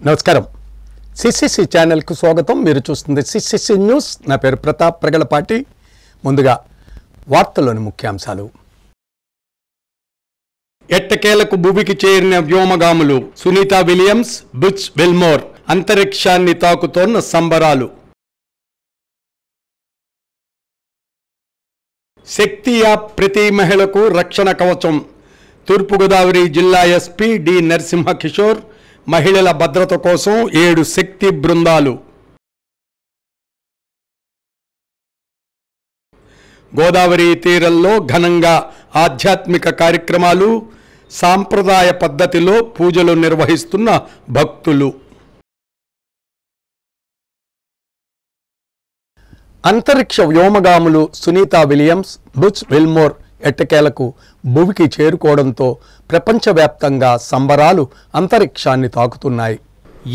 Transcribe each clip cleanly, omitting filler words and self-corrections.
నమస్కారం. సిసిసి ఛానల్కు స్వాగతం. మీరు చూస్తుంది సిసిసి న్యూస్. నా పేరు ప్రతాప్ ప్రగలపాటి. ముందుగా వార్తల్లోని ముఖ్యాంశాలు. ఎట్టకేలకు భూమికి చేరిన వ్యోమగాములు సునీత విలియమ్స్, బుచ్ విల్మోర్. అంతరిక్షాన్ని తాకుతోన్న సంబరాలు. శక్తి యాప్ ప్రతి మహిళకు రక్షణ కవచం. తూర్పుగోదావరి జిల్లా ఎస్పీ డి నరసింహ కిషోర్ మహిళల భద్రత కోసం 7 శక్తి బృందాలు. గోదావరి తీరంలో ఘనంగా ఆధ్యాత్మిక కార్యక్రమాలు, సాంప్రదాయ పద్ధతిలో పూజలు నిర్వహిస్తున్న భక్తులు. అంతరిక్ష వ్యోమగాములు సునీత విలియమ్స్, బుచ్ విల్మోర్ ఎట్టకేలకు భూమికి చేరుకోవడంతో ప్రపంచవ్యాప్తంగా సంబరాలు అంతరిక్షాన్ని తాకుతున్నాయి.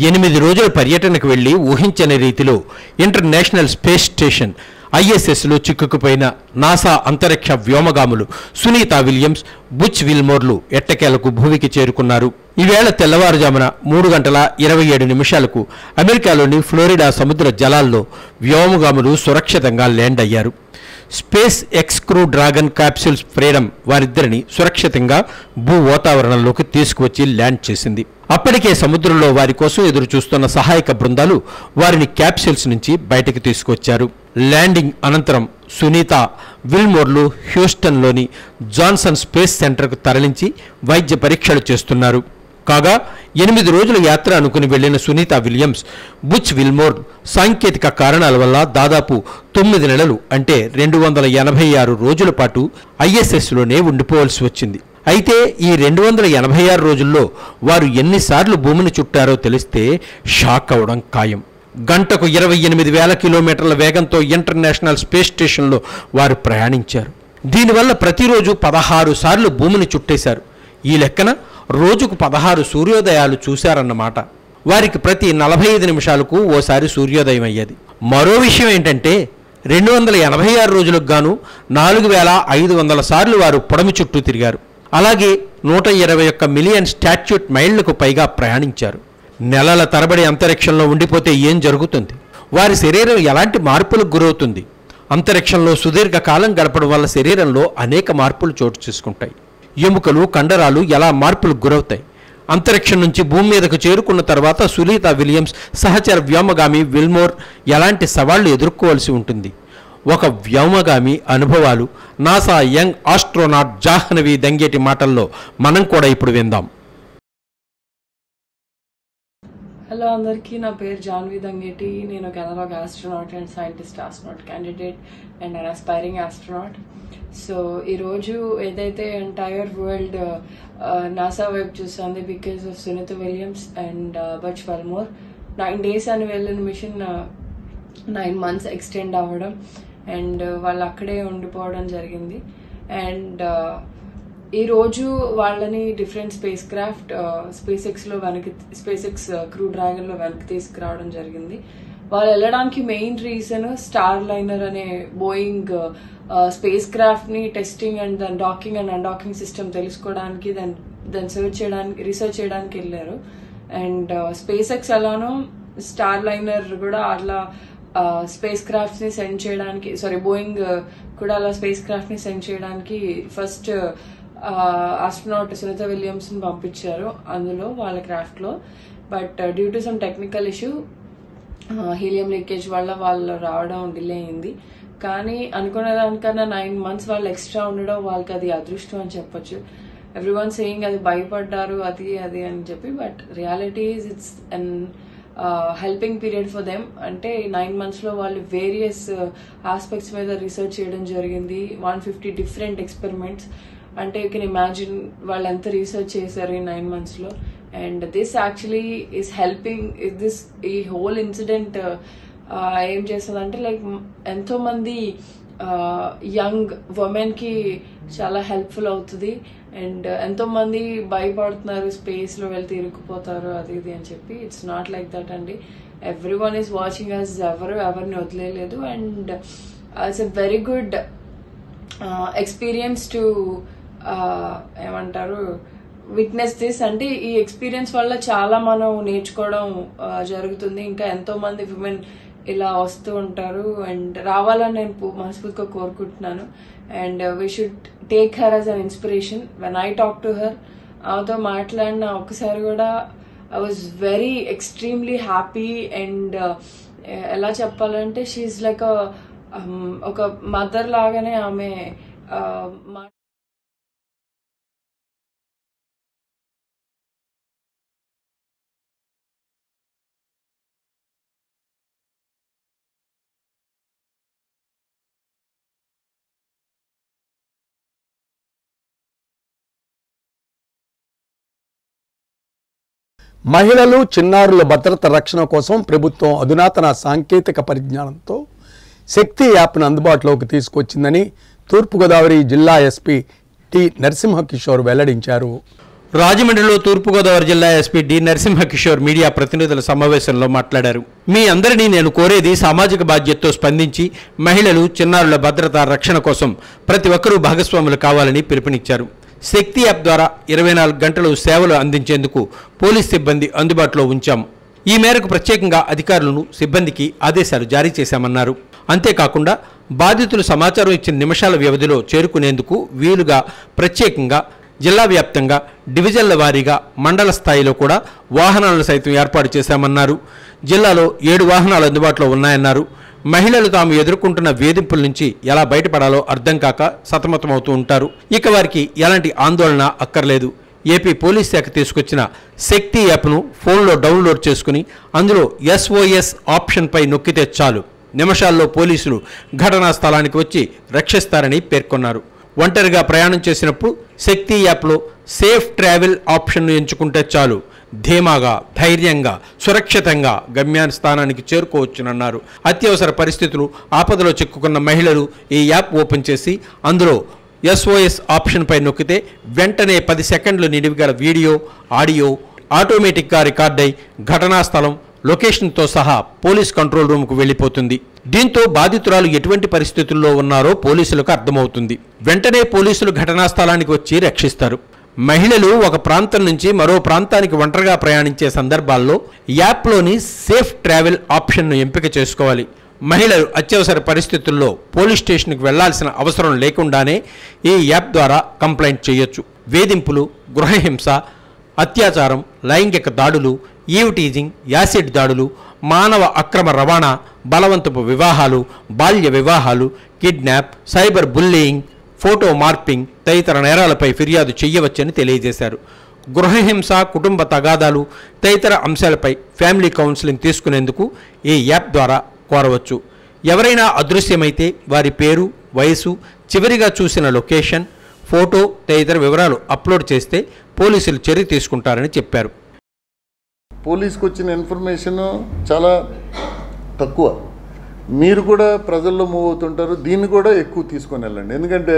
8 రోజుల పర్యటనకు వెళ్లి ఊహించని రీతిలో ఇంటర్నేషనల్ స్పేస్ స్టేషన్ ISSలో చిక్కుకుపోయిన నాసా అంతరిక్ష వ్యోమగాములు సునీత విలియమ్స్, బుచ్ విల్మోర్లు ఎట్టకేలకు భూమికి చేరుకున్నారు. ఈవేళ తెల్లవారుజామున 3:27 అమెరికాలోని ఫ్లోరిడా సముద్ర జలాల్లో వ్యోమగాములు సురక్షితంగా ల్యాండ్ అయ్యారు. SpaceX Crew Dragon capsules Freedom వారిద్దరిని సురక్షితంగా భూ వాతావరణంలోకి తీసుకువచ్చి ల్యాండ్ చేసింది. అప్పటికే సముద్రంలో వారి కోసం ఎదురు చూస్తున్న సహాయక బృందాలు వారిని క్యాప్సూల్స్ నుంచి బయటకు తీసుకొచ్చారు. ల్యాండింగ్ అనంతరం సునీత విల్మోర్లు హ్యూస్టన్లోని జాన్సన్ స్పేస్ సెంటర్కు తరలించి వైద్య పరీక్షలు చేస్తున్నారు. కాగా 8 రోజుల యాత్ర అనుకుని వెళ్లిన సునీత విలియమ్స్, బుచ్ విల్మోర్ సాంకేతిక కారణాల వల్ల దాదాపు 9 నెలలు అంటే 286 రోజుల పాటు ISSలోనే ఉండిపోవలసి వచ్చింది. అయితే ఈ 286 రోజుల్లో వారు ఎన్నిసార్లు భూమిని చుట్టారో తెలిస్తే షాక్ అవడం ఖాయం. గంటకు 28,000 కిలోమీటర్ల వేగంతో ఇంటర్నేషనల్ స్పేస్ స్టేషన్లో వారు ప్రయాణించారు. దీనివల్ల ప్రతిరోజు 16 సార్లు భూమిని చుట్టేశారు. ఈ లెక్కన రోజుకు 16 సూర్యోదయాలు చూశారన్నమాట. వారికి ప్రతి 45 నిమిషాలకు ఓసారి సూర్యోదయం అయ్యేది. మరో విషయం ఏంటంటే 286 రోజులకు గాను 4,500 సార్లు వారు పొడమి చుట్టూ తిరిగారు. అలాగే 121 మిలియన్ స్టాట్యూట్ మైళ్లకు పైగా ప్రయాణించారు. నెలల తరబడి అంతరిక్షంలో ఉండిపోతే ఏం జరుగుతుంది? వారి శరీరం ఎలాంటి మార్పులకు గురవుతుంది? అంతరిక్షంలో సుదీర్ఘ కాలం గడపడం వల్ల శరీరంలో అనేక మార్పులు చోటు చేసుకుంటాయి. ఎముకలు, కండరాలు ఎలా మార్పులకు గురవుతాయి? అంతరిక్షం నుంచి భూమి మీదకు చేరుకున్న తర్వాత సునీత విలియమ్స్ సహచర వ్యోమగామి విల్మోర్ ఎలాంటి సవాళ్లు ఎదుర్కోవాల్సి ఉంటుంది? ఒక వ్యోమగామి అనుభవాలు NASA young astronaut Jahnavi Dangeti మాటల్లో మనం కూడా ఇప్పుడు విందాం. హలో అందరికీ, నా పేరు జాహ్నవి దంగేటి. నేను కెనడాగ్ astronaut and scientist astronaut candidate and an aspiring astronaut. So ఈరోజు ఏదైతే ఎంటైర్ వరల్డ్ నాసా వైపు చూస్తుంది because of Sunita Williams and Butch Wilmore. 9 days అని వెళ్ళిన మిషన్ 9 months ఎక్స్టెండ్ అవ్వడం అండ్ వాళ్ళు అక్కడే ఉండిపోవడం జరిగింది. అండ్ ఈరోజు వాళ్ళని different spacecraft SpaceX crew డ్రాగన్లో వెనక్కి తీసుకురావడం జరిగింది. వాళ్ళు వెళ్ళడానికి మెయిన్ రీజన్ స్టార్ లైనర్ అనే బోయింగ్ స్పేస్ క్రాఫ్ట్ ని టెస్టింగ్ అండ్ దాని డాకింగ్ అండ్ అన్డాకింగ్ సిస్టమ్ తెలుసుకోవడానికి, దాన్ని రీసెర్చ్ చేయడానికి వెళ్ళారు. అండ్ స్పేస్ ఎక్స్ ఎలానో స్టార్ లైనర్ కూడా అట్లా స్పేస్ క్రాఫ్ట్స్ ని సెండ్ చేయడానికి, బోయింగ్ కూడా అలా స్పేస్ క్రాఫ్ట్ ని సెండ్ చేయడానికి ఫస్ట్ ఆస్ట్రోనాట్ సునీత విలియమ్స్ ని పంపించారు అందులో వాళ్ళ క్రాఫ్ట్ లో. But due to some technical issue, helium leakage వల్ల వాళ్ళు రావడం డిలే అయింది. కానీ అనుకునే దానికన్నా 9 months వాళ్ళు ఎక్స్ట్రా ఉండడం వాళ్ళకి అది అదృష్టం అని చెప్పొచ్చు. ఎవ్రీవన్ సేయింగ్ అది భయపడ్డారు అది అని చెప్పి, but reality is it's an helping period for them. అంటే 9 months లో వాళ్ళు వేరియస్ ఆస్పెక్ట్స్ మీద రీసెర్చ్ చేయడం జరిగింది. 150 డిఫరెంట్ ఎక్స్పెరిమెంట్స్. అంటే యూ కెన్ ఇమాజిన్ వాళ్ళు ఎంత రీసెర్చ్ చేశారు ఈ 9 months లో. And this actually is helping ఈ హోల్ ఇన్సిడెంట్ ఏం చేస్తుందంటే లైక్ ఎంతో మంది యంగ్ ఉమెన్ కి చాలా హెల్ప్ఫుల్ అవుతుంది. అండ్ ఎంతో మంది భయపడుతున్నారు స్పేస్ లో వెళ్తే ఇరుక్కుపోతారు అది ఇది అని చెప్పి. ఇట్స్ నాట్ లైక్ దట్ అండి. Everyone is watching us. ఎవరిని వదిలేదు. And it's a very good experience to ఏమంటారు విట్నెస్ దిస్. అంటే ఈ ఎక్స్పీరియన్స్ వల్ల చాలా మనం నేర్చుకోవడం జరుగుతుంది. ఇంకా ఎంతో మంది విమెన్ ఇలా వస్తూ ఉంటారు అండ్ రావాలని నేను మనస్ఫూర్తిగా కోరుకుంటున్నాను. And we should take her as an inspiration. When I talk to her, ఆమెతో మాట్లాడిన ఒకసారి కూడా I was very extremely happy. And ఎలా చెప్పాలంటే షీఈ్ లైక్ ఒక మదర్ లాగానే ఆమె మహిళలు చిన్నారుల భద్రత రక్షణ కోసం ప్రభుత్వం అధునాతన సాంకేతిక పరిజ్ఞానంతో శక్తి యాప్ను అందుబాటులోకి తీసుకొచ్చిందని తూర్పుగోదావరి జిల్లా ఎస్పీ టి నరసింహకిషోర్ వెల్లడించారు. రాజమండ్రిలో తూర్పుగోదావరి జిల్లా ఎస్పీ డి నరసింహకిషోర్ మీడియా ప్రతినిధుల సమావేశంలో మాట్లాడారు. మీ అందరినీ నేను కోరేది సామాజిక బాధ్యతతో స్పందించి మహిళలు చిన్నారుల భద్రత రక్షణ కోసం ప్రతి ఒక్కరూ భాగస్వాములు కావాలని పిలుపునిచ్చారు. శక్తి యాప్ ద్వారా 24 గంటలు సేవలు అందించేందుకు పోలీస్ సిబ్బంది అందుబాటులో ఉంచాము. ఈ మేరకు ప్రత్యేకంగా అధికారులను సిబ్బందికి ఆదేశాలు జారీ చేశామన్నారు. అంతేకాకుండా బాధితులు సమాచారం ఇచ్చిన నిమిషాల వ్యవధిలో చేరుకునేందుకు వీలుగా ప్రత్యేకంగా జిల్లా వ్యాప్తంగా డివిజన్ల వారీగా మండల స్థాయిలో కూడా వాహనాలను సైతం ఏర్పాటు చేశామన్నారు. జిల్లాలో 7 వాహనాలు అందుబాటులో ఉన్నాయన్నారు. మహిళలు తాము ఎదుర్కొంటున్న వేధింపుల నుంచి ఎలా బయటపడాలో అర్థం కాక సతమతమవుతూ ఉంటారు. ఇక వారికి ఎలాంటి ఆందోళన అక్కర్లేదు. ఏపీ పోలీస్ శాఖ తీసుకొచ్చిన శక్తి యాప్ను ఫోన్లో డౌన్లోడ్ చేసుకుని అందులో SOS ఆప్షన్పై నొక్కితే చాలు, నిమిషాల్లో పోలీసులు ఘటనా స్థలానికి వచ్చి రక్షిస్తారని పేర్కొన్నారు. ఒంటరిగా ప్రయాణం చేసినప్పుడు శక్తి యాప్లో సేఫ్ ట్రావెల్ ఆప్షన్ను ఎంచుకుంటే చాలు, ధీమాగా ధైర్యంగా సురక్షితంగా గమ్యస్థానానికి చేరుకోవచ్చునన్నారు. అత్యవసర పరిస్థితులు ఆపదలో చిక్కుకున్న మహిళలు ఈ యాప్ ఓపెన్ చేసి అందులో SOS ఆప్షన్పై నొక్కితే వెంటనే 10 సెకండ్లు నిడివిగల వీడియో ఆడియో ఆటోమేటిక్గా రికార్డ్ అయి ఘటనా స్థలం లొకేషన్తో సహా పోలీస్ కంట్రోల్ రూమ్కు వెళ్ళిపోతుంది. దీంతో బాధితురాలు ఎటువంటి పరిస్థితుల్లో ఉన్నారో పోలీసులకు అర్థమవుతుంది. వెంటనే పోలీసులు ఘటనా స్థలానికి వచ్చి రక్షిస్తారు. మహిళలు ఒక ప్రాంతం నుంచి మరో ప్రాంతానికి ఒంటరిగా ప్రయాణించే సందర్భాల్లో యాప్లోని సేఫ్ ట్రావెల్ ఆప్షన్ను ఎంపిక చేసుకోవాలి. మహిళలు అత్యవసర పరిస్థితుల్లో పోలీస్ స్టేషన్కి వెళ్లాల్సిన అవసరం లేకుండానే ఈ యాప్ ద్వారా కంప్లైంట్ చేయొచ్చు. వేధింపులు, గృహహింస, అత్యాచారం, లైంగిక దాడులు, ఈవ్టీజింగ్, యాసిడ్ దాడులు, మానవ అక్రమ రవాణా, బలవంతపు వివాహాలు, బాల్య వివాహాలు, kidnap, cyber bullying, photo morphing తదితర నేరాలపై ఫిర్యాదు చేయవచ్చని తెలియజేశారు. గృహహింస, కుటుంబ తగాదాలు తదితర అంశాలపై ఫ్యామిలీ కౌన్సిలింగ్ తీసుకునేందుకు ఈ యాప్ ద్వారా కోరవచ్చు. ఎవరైనా అదృశ్యమైతే వారి పేరు, వయసు, చివరిగా చూసిన లొకేషన్, ఫోటో తదితర వివరాలు అప్లోడ్ చేస్తే పోలీసులు చర్య తీసుకుంటారని చెప్పారు. పోలీస్కి వచ్చిన ఇన్ఫర్మేషన్ చాలా తక్కువ. మీరు కూడా ప్రజల్లో మూవ్ అవుతుంటారు. దీన్ని కూడా ఎక్కువ తీసుకొని వెళ్ళండి. ఎందుకంటే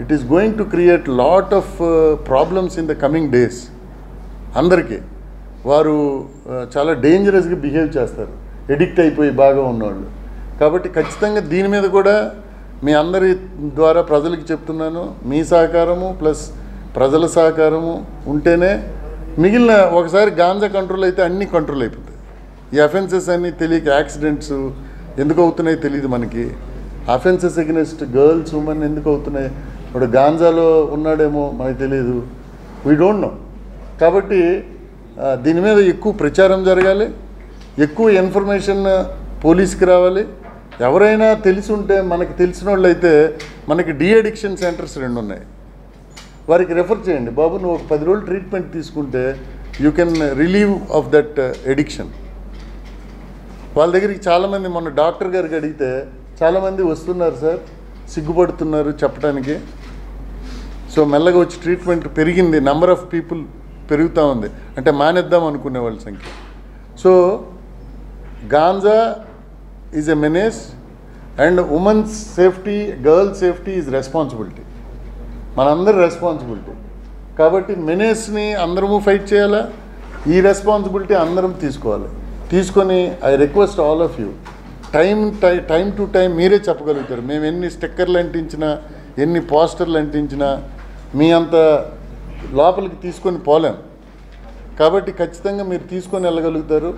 it is going to create lot of problems in the coming days. అందరికీ వారు చాలా డేంజరస్గా బిహేవ్ చేస్తారు, ఎడిక్ట్ అయిపోయి బాగా ఉన్నవాళ్ళు. కాబట్టి ఖచ్చితంగా దీని మీద కూడా మీ అందరి ద్వారా ప్రజలకు చెప్తున్నాను, మీ సహకారము ప్లస్ ప్రజల సహకారము ఉంటేనే మిగిలిన ఒకసారి గాంజా కంట్రోల్ అయితే అన్నీ కంట్రోల్ అయిపోతాయి. ఈ అఫెన్సెస్ అన్నీ తెలియక యాక్సిడెంట్స్ ఎందుకు అవుతున్నాయి తెలియదు మనకి. అఫెన్సెస్ అగెనిస్ట్ గర్ల్స్, ఉమెన్ ఎందుకు అవుతున్నాయి, ఇప్పుడు గాంజాలో ఉన్నాడేమో మనకు తెలియదు, వీ డోంట్ నో. కాబట్టి దీని మీద ఎక్కువ ప్రచారం జరగాలి, ఎక్కువ ఇన్ఫర్మేషన్ పోలీస్కి రావాలి. ఎవరైనా తెలిసి ఉంటే, మనకి తెలిసిన వాళ్ళు అయితే మనకి డీఅడిక్షన్ సెంటర్స్ 2 ఉన్నాయి, వారికి రెఫర్ చేయండి. బాబు నువ్వు ఒక 10 రోజులు ట్రీట్మెంట్ తీసుకుంటే you can relieve of that addiction. వాళ్ళ దగ్గరికి చాలామంది, మొన్న డాక్టర్ గారికి అడిగితే చాలామంది వస్తున్నారు సార్, సిగ్గుపడుతున్నారు చెప్పడానికి. సో మెల్లగా వచ్చి ట్రీట్మెంట్ పెరిగింది, నెంబర్ ఆఫ్ పీపుల్ పెరుగుతూ ఉంది, అంటే మానేద్దాం అనుకునే వాళ్ళ సంఖ్య. So ganja is a menace and women's safety, girls safety is responsibility, మనందరి రెస్పాన్సిబిలిటీ. కాబట్టి మెనేస్ని అందరము ఫైట్ చేయాలా, ఈ రెస్పాన్సిబిలిటీ అందరం తీసుకోవాలి. తీసుకొని I request all of you, time to time మీరే చెప్పగలుగుతారు. మేము ఎన్ని స్టిక్కర్లు అంటించినా, ఎన్ని పోస్టర్లు అంటించినా, మీ అంత లోపలికి తీసుకొని పోలేం. కాబట్టి ఖచ్చితంగా మీరు తీసుకొని వెళ్ళగలుగుతారు.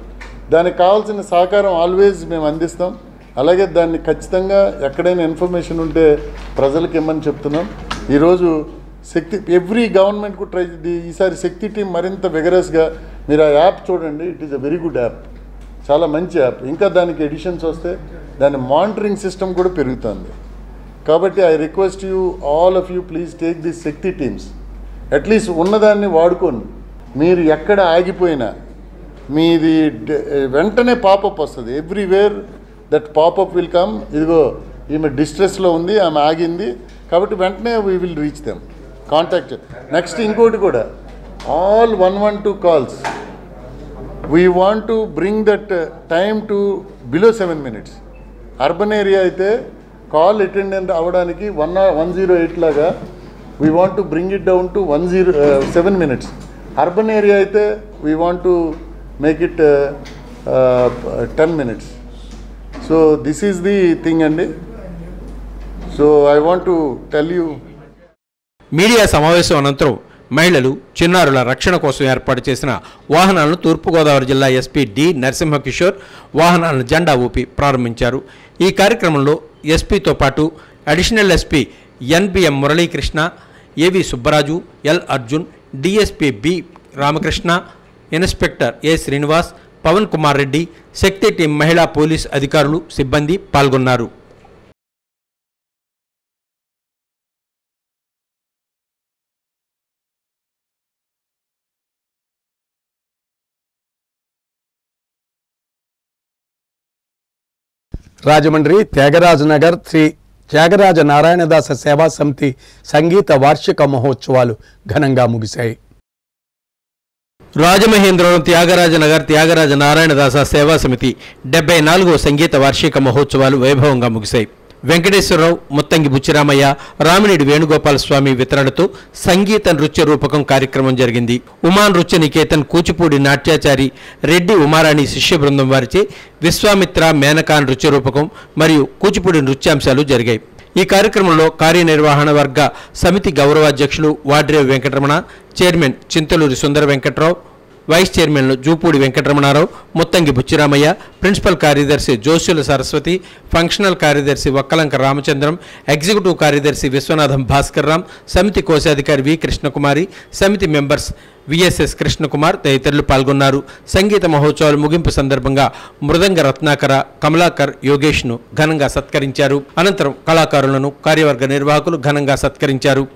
దానికి కావాల్సిన సహకారం ఆల్వేజ్ మేము అందిస్తాం. అలాగే దాన్ని ఖచ్చితంగా ఎక్కడైనా ఇన్ఫర్మేషన్ ఉంటే ప్రజలకు ఇమ్మని చెప్తున్నాం. ఈరోజు శక్తి ఎవ్రీ గవర్నమెంట్ కూడా ట్రై, ఈసారి శక్తి టీం మరింత విగరస్గా మీరు ఆ యాప్ చూడండి. It is a very good app, చాలా మంచి యాప్. ఇంకా దానికి ఎడిషన్స్ వస్తే దాని మానిటరింగ్ సిస్టమ్ కూడా పెరుగుతుంది. కాబట్టి I request you all of you please take this Shakti teams. At least ఉన్నదాన్ని వాడుకోండి. మీరు ఎక్కడ ఆగిపోయినా మీది వెంటనే పాపప్ వస్తుంది. Everywhere that popup will come. ఇదిగో ఈమె డిస్ట్రెస్లో ఉంది, ఆమె ఆగింది, కాబట్టి వెంటనే we will reach them, contact. Next ఇంకోటి కూడా, all 112 calls we want to bring that time to below 7 minutes. Urban area అయితే కాల్ అటెండెంట్ అవ్వడానికి 108 లాగా we want to bring it down to 7 minutes. Urban area అయితే we want to make it 10 minutes. So this is the thing అండి. So I want to tell you. Media సమావేశం అనంతరం మహిళలు, చిన్నారుల రక్షణ కోసం ఏర్పాటు చేసిన వాహనాలను తూర్పుగోదావరి జిల్లా ఎస్పీ డి నరసింహకిషోర్ వాహనాలను జెండా ఊపి ప్రారంభించారు. ఈ కార్యక్రమంలో ఎస్పీతో పాటు additional SP NBM Muralikrishna, AV Subbaraju, L Arjun, DSP B Ramakrishna, inspector A Srinivas, Pavan Kumar Reddy, Shakti team మహిళా పోలీస్ అధికారులు, సిబ్బంది పాల్గొన్నారు. రాజమండ్రి త్యాగరాజనగర్ శ్రీ త్యాగరాజ నారాయణదాస సేవా సమితి సంగీత వార్షిక మహోత్సవాలు ఘనంగా ముగిశాయి. రాజమహేంద్రవరం త్యాగరాజనగర్ త్యాగరాజ నారాయణదాస సేవా సమితి 74వ సంగీత వార్షిక మహోత్సవాలు వైభవంగా ముగిశాయి. వెంకటేశ్వరరావు, ముత్తంగి బుచ్చిరామయ్య, రామినేడి వేణుగోపాల స్వామి వితరణతో సంగీత నృత్య రూపకం కార్యక్రమం జరిగింది. ఉమా నృత్య నికేతన్ కూచిపూడి నాట్యాచారి రెడ్డి ఉమారాణి శిష్య బృందం వారిచే విశ్వామిత్ర మేనకా నృత్య రూపకం మరియు కూచిపూడి నృత్యాంశాలు జరిగాయి. ఈ కార్యక్రమంలో కార్యనిర్వహణ వర్గ సమితి గౌరవాధ్యక్షులు వాడ్రేవు వెంకటరమణ, చైర్మన్ చింతలూరి సుందర వెంకట్రావు, వైస్ చైర్మన్లు జూపూడి వెంకటరమణారావు, ముత్తంగి బుచ్చిరామయ్య, ప్రిన్సిపల్ కార్యదర్శి జోష్యుల సరస్వతి, ఫంక్షనల్ కార్యదర్శి వక్కలంక రామచంద్రం, ఎగ్జిక్యూటివ్ కార్యదర్శి విశ్వనాథం భాస్కర్ రామ్, సమితి కోశాధికారి వి కృష్ణకుమారి, సమితి మెంబర్స్ విఎస్ఎస్ కృష్ణకుమార్ తదితరులు పాల్గొన్నారు. సంగీత మహోత్సవాలు ముగింపు సందర్భంగా మృదంగ రత్నాకర, కమలాకర్, యోగేష్ను ఘనంగా సత్కరించారు. అనంతరం కళాకారులను కార్యవర్గ నిర్వాహకులు ఘనంగా సత్కరించారు.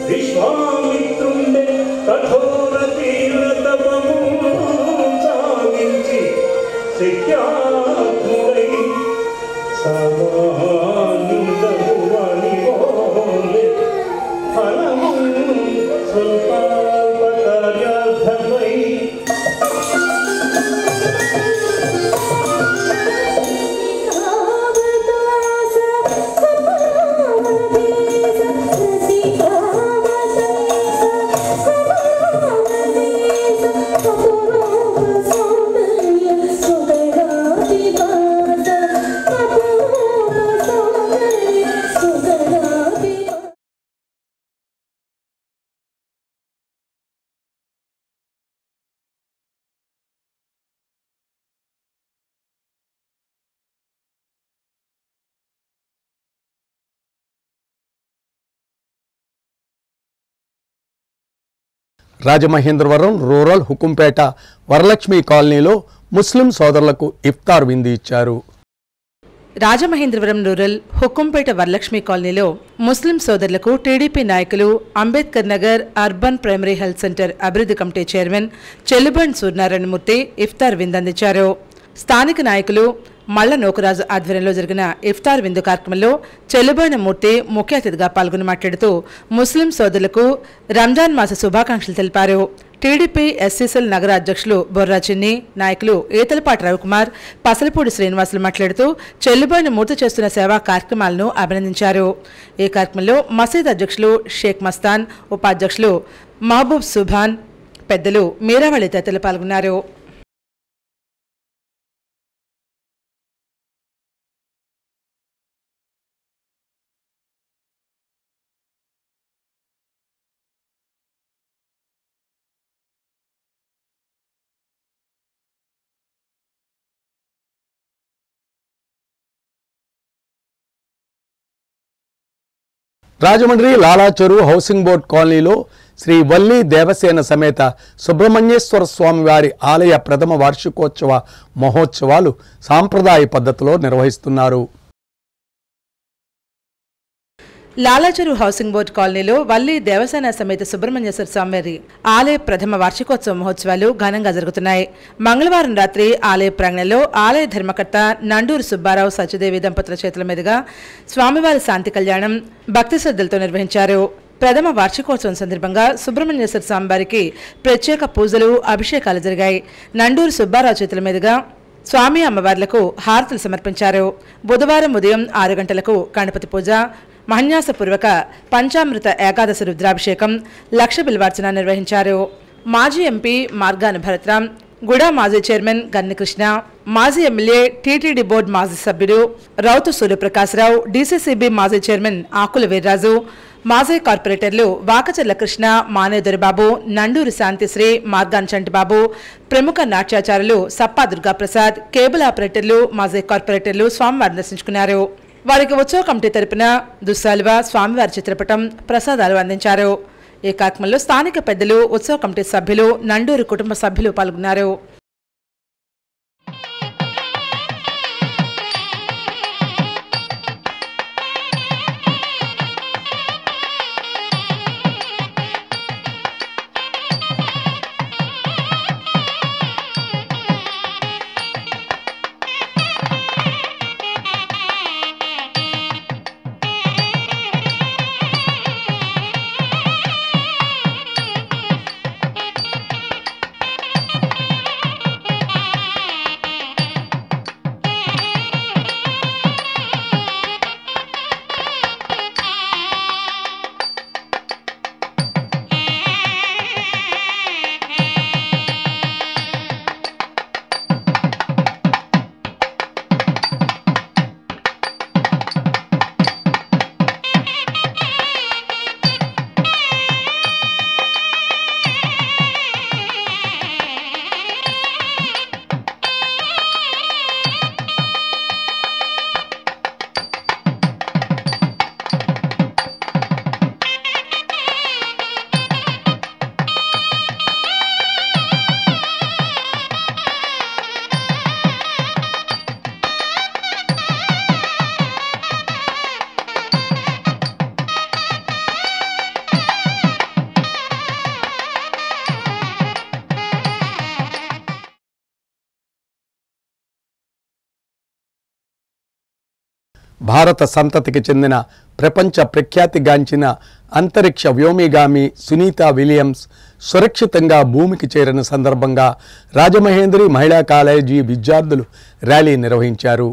విశ్వామిత్రుండే కఠోర తీవ్రతపము సాగించి శక్త్యా రాజమహేంద్రవరం రూరల్ హుకుంపేట వరలక్ష్మి కాలనీలో ముస్లిం సోదరులకు ఇఫ్తార్ విందు ఇచ్చారు. రాజమహేంద్రవరం రూరల్ హుకుంపేట వరలక్ష్మి కాలనీలో ముస్లిం సోదరులకు టీడీపీ నాయకులు Ambedkar Nagar urban primary health centre అభివృద్ధి కమిటీ చైర్మన్ చెల్లుబండి సూర్యనారాయణమూర్తి ఇఫ్తార్ విందు అందించారు. స్థానిక నాయకులు మల్ల నోకరాజు ఆధ్వర్యంలో జరిగిన ఇఫ్తార్ విందు కార్యక్రమంలో చెల్లుబోయిన మూర్తి ముఖ్య అతిథిగా పాల్గొని మాట్లాడుతూ ముస్లిం సోదరులకు రంజాన్ మాస శుభాకాంక్షలు తెలిపారు. టీడీపీ ఎస్సీసీఎల్ నగర అధ్యక్షులు బొర్రా చిన్ని, నాయకులు ఈతలపాటి రవికుమార్, పసలపూడి శ్రీనివాసులు మాట్లాడుతూ చెల్లుబోయిన మూర్తి చేస్తున్న సేవా కార్యక్రమాలను అభినందించారు. ఈ కార్యక్రమంలో మసీద్ అధ్యక్షులు షేక్ మస్తాన్, ఉపాధ్యక్షులు మహబూబ్ సుభాన్, పెద్దలు మీరావళి తదితరులు పాల్గొన్నారు. రాజమండ్రి లాలాచెరు హౌసింగ్ బోర్డ్ కాలనీలో శ్రీ వల్లి దేవసేన సమేత సుబ్రహ్మణ్యేశ్వర స్వామివారి ఆలయ ప్రథమ వార్షికోత్సవ మహోత్సవాలు సాంప్రదాయ పద్ధతిలో నిర్వహిస్తున్నారు. లాలాచెరు హౌసింగ్ బోర్డు కాలనీలో వల్లి దేవసేన సమేత సుబ్రహ్మణ్యేశ్వర స్వామి ఆలయ ప్రథమ వార్షికోత్సవ మహోత్సవాలు ఘనంగా జరుగుతున్నాయి. మంగళవారం రాత్రి ఆలయ ప్రాంగణంలో ఆలయ ధర్మకర్త నండూరు సుబ్బారావు సత్యదేవి దంపతుల చేతుల మీదుగా స్వామివారి శాంతి కళ్యాణం భక్తి శ్రద్ధలతో నిర్వహించారు. ప్రథమ వార్షికోత్సవం సందర్భంగా సుబ్రహ్మణ్యేశ్వర స్వామివారికి ప్రత్యేక పూజలు, అభిషేకాలు జరిగాయి. నండూరు సుబ్బారావు చేతుల మీదుగా స్వామి అమ్మవార్లకు హారతులు సమర్పించారు. బుధవారం ఉదయం 6 గంటలకు గణపతి పూజ, మహన్యాసపూర్వక పంచామృత ఏకాదశి రుద్రాభిషేకం, లక్ష బిల్వార్చన నిర్వహించారు. మాజీ ఎంపీ మార్గాన భరత్రామ్, గుడా మాజీ చైర్మన్ గన్ని కృష్ణ, మాజీ ఎమ్మెల్యే టీటీడీ బోర్డు మాజీ సభ్యుడు రౌతు సూర్యప్రకాశరావు, డీసీసీబీ మాజీ చైర్మన్ ఆకుల వీర్రాజు, మాజీ కార్పొరేటర్లు వాకచర్ల కృష్ణ, మానే దొరిబాబు, నండూరు శాంతిశ్రీ, మార్గాన్ చంటిబాబు, ప్రముఖ నాట్యాచారులు సప్పా దుర్గాప్రసాద్, కేబుల్ ఆపరేటర్లు, మాజీ కార్పొరేటర్లు స్వామివారిని దర్శించుకున్నారు. వారికి ఉత్సవ కమిటీ తరపున దుస్సాలువ, స్వామివారి చిత్రపటం, ప్రసాదాలు అందించారు. ఈ కార్యక్రమంలో స్థానిక పెద్దలు, ఉత్సవ కమిటీ సభ్యులు, నండూరు కుటుంబ సభ్యులు పాల్గొన్నారు. భారత సంతతికి చెందిన ప్రపంచ ప్రఖ్యాతిగాంచిన అంతరిక్ష వ్యోమిగామి సునీతా విలియమ్స్ సురక్షితంగా భూమికి చేరిన సందర్భంగా రాజమహేంద్రి మహిళా కాలేజీ విద్యార్థులు ర్యాలీ నిర్వహించారు.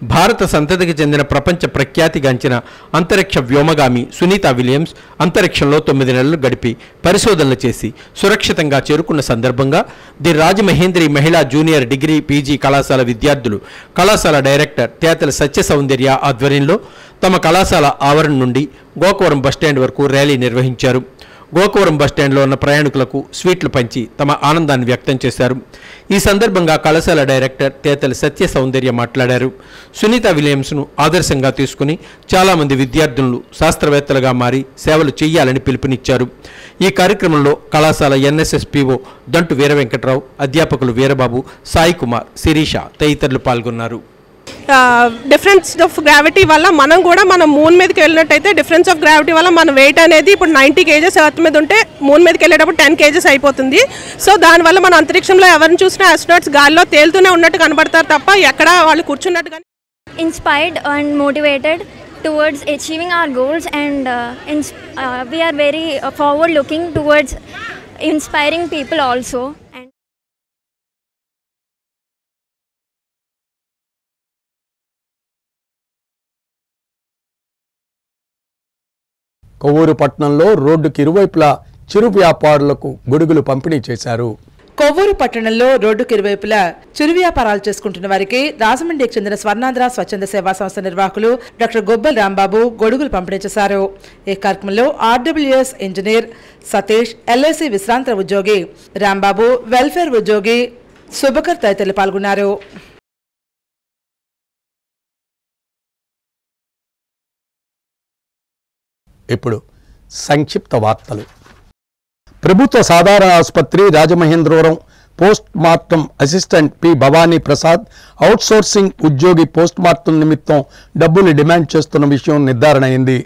భారత సంతతికి చెందిన ప్రపంచ ప్రఖ్యాతిగాంచిన అంతరిక్ష వ్యోమగామి సునీతా విలియమ్స్ అంతరిక్షంలో 9 నెలలు గడిపి పరిశోధనలు చేసి సురక్షితంగా చేరుకున్న సందర్భంగా ది రాజమహేంద్రి మహిళా జూనియర్ డిగ్రీ పీజీ కళాశాల విద్యార్థులు కళాశాల డైరెక్టర్ తేతల సత్య సౌందర్య ఆధ్వర్యంలో తమ కళాశాల ఆవరణ నుండి గోకవరం బస్టాండ్ వరకు ర్యాలీ నిర్వహించారు. గోకవరం బస్టాండ్లో ఉన్న ప్రయాణికులకు స్వీట్లు పంచి తమ ఆనందాన్ని వ్యక్తం చేశారు. ఈ సందర్భంగా కళాశాల డైరెక్టర్ తేతలి సత్య సౌందర్య మాట్లాడారు. సునీత విలియమ్స్ను ఆదర్శంగా తీసుకుని చాలామంది విద్యార్థులు శాస్త్రవేత్తలుగా మారి సేవలు చేయాలని పిలుపునిచ్చారు. ఈ కార్యక్రమంలో కళాశాల NSSPO దంటు వీర వెంకట్రావు, అధ్యాపకులు వీరబాబు, సాయి కుమార్, శిరీష తదితరులు పాల్గొన్నారు. డిఫరెన్స్ ఆఫ్ గ్రావిటీ వల్ల మనం కూడా మనం మూన్ మీదకి వెళ్ళినట్టయితే డిఫరెన్స్ ఆఫ్ గ్రావిటీ వల్ల మన వెయిట్ అనేది ఇప్పుడు 90 kgs ఎర్త్ మీద ఉంటే మూన్ మీదకి వెళ్ళేటప్పుడు 10 kgs అయిపోతుంది. సో దానివల్ల మన అంతరిక్షంలో ఎవరిని చూసినా ఆస్ట్రోనాట్స్ గాల్లో తేలుతూనే ఉన్నట్టు కనబడతారు తప్ప ఎక్కడ వాళ్ళు కూర్చున్నట్టుగా. Inspired and motivated towards achieving our goals, and we are very forward looking towards inspiring people also. Kovvur పట్టణంలో రోడ్డుకి ఇరువైపులా చిరు వ్యాపారులకు గొడుగులు పంపిణీ చేశారు. కొవ్వూరు పట్టణంలో రోడ్డుకి ఇరువైపులా చిరు వ్యాపారాలు చేసుకుంటున్న వారికి రాజమండ్రికి చెందిన స్వర్ణాంధ్ర స్వచ్ఛంద సేవా సంస్థ నిర్వాహకులు డాక్టర్ గొబ్బల్ రాంబాబు గొడుగులు పంపిణీ చేశారు. ఈ కార్యక్రమంలో RWS ఇంజనీర్ సతీష్, LIC విశ్రాంత ఉద్యోగి రాంబాబు, వెల్ఫేర్ ఉద్యోగి శుభకర్ తదితరులు పాల్గొన్నారు. ఇప్పుడు సంక్షిప్త వార్తలు. ప్రభుత్వ సాధారణ ఆసుపత్రి Rajamahendravaram post mortem assistant P Bhavani Prasad outsourcing ఉద్యోగి పోస్ట్ మార్టం నిమిత్తం డబ్బులు డిమాండ్ చేస్తున్న విషయం నిర్ధారణ అయింది.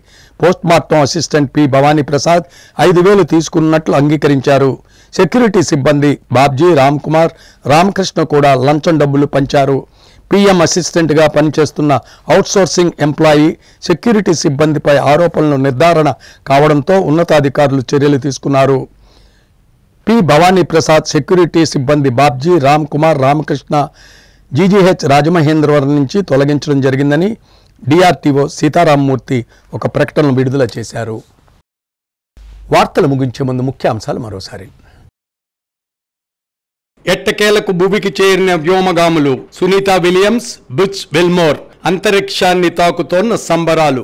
Post mortem assistant P Bhavani Prasad 5,000 తీసుకున్నట్లు అంగీకరించారు. సెక్యూరిటీ సిబ్బంది బాబ్జీ, రామ్ కుమార్, రామకృష్ణ కూడా లంచం డబ్బులు పంచారు. PM అసిస్టెంట్గా పనిచేస్తున్న అవుట్సోర్సింగ్ ఎంప్లాయీ సెక్యూరిటీ సిబ్బందిపై ఆరోపణలు నిర్ధారణ కావడంతో ఉన్నతాధికారులు చర్యలు తీసుకున్నారు. పి భవానీ ప్రసాద్ సెక్యూరిటీ సిబ్బంది బాబ్జీ, రామ్ కుమార్, రామకృష్ణ GGH రాజమహేంద్రవరం నుంచి తొలగించడం జరిగిందని DRTO సీతారామమూర్తి ఒక ప్రకటనను విడుదల చేశారు. వార్తలు ముగించే ముందు ముఖ్యాంశాలు మరోసారి. ఎట్టకేలకు భూమికి చేరిన వ్యోమగాములు సునీత విలియమ్స్, బుచ్ విల్మోర్ అంతరిక్షాన్ని తాకుతోన్న సంబరాలు.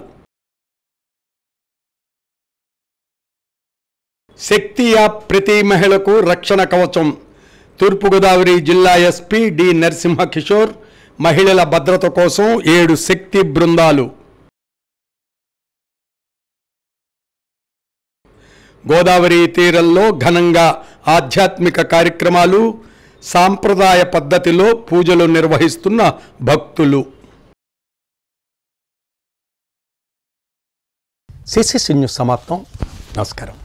శక్తి యాప్ ప్రతి మహిళకు రక్షణ కవచం. తూర్పుగోదావరి జిల్లా SP డి నరసింహ కిషోర్ మహిళల భద్రత కోసం 7 శక్తి బృందాలు. గోదావరి తీరంలో ఘనంగా ఆధ్యాత్మిక కార్యక్రమాలు, సాంప్రదాయ పద్ధతిలో పూజలు నిర్వహిస్తున్న భక్తులు. CCC న్యూస్ సమాప్తం. నమస్కారం.